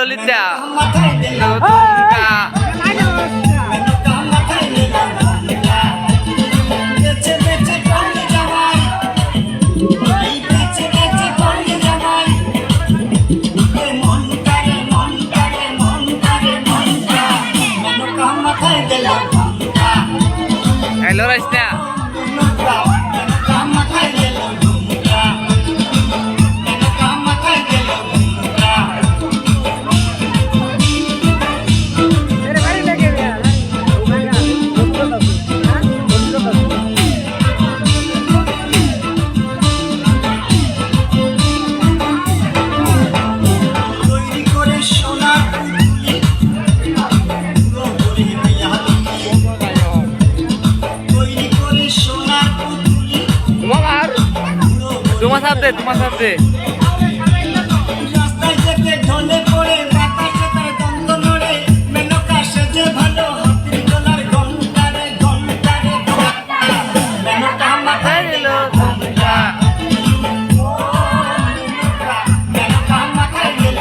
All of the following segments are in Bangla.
ললিতা হ্যালো রাইসনা তোমার সাথে রাস্তায় যেতে ঢলে পড়ে বাতাসে তার দ্বন্দ্ব নড়ে মেনকা সেজে ভালো হাতির গলার ঘন্টারে ঘন্টারে মেনকা মাথায় দিল ঘন্টা মেনকা মাথায় দিল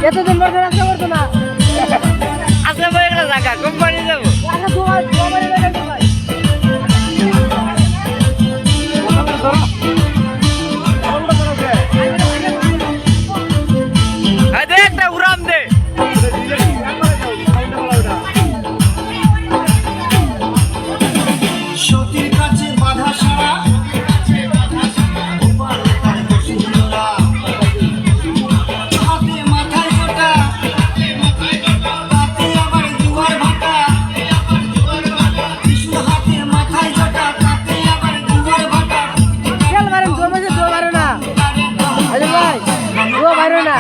এতদিন বছর আসতে পারতো না আসলে বলে একটা জায়গা কোম্পানি যাবো একটা উড়াম দে সতীর কাছে বাধা সারা হাতে মাথায় জোটা তাতে আবার জুয়ার ভাটা বিষ্ণু হাতে মাথায় জোটা তাতে আবার জুয়ার ভাটা খেল মারেন দৌড় মাঝে দৌড় মারো না আরে ভাই দৌড় মারো না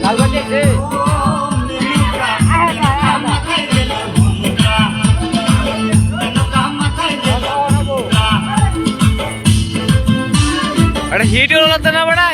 লাল বাজে হিট হলো না বড়া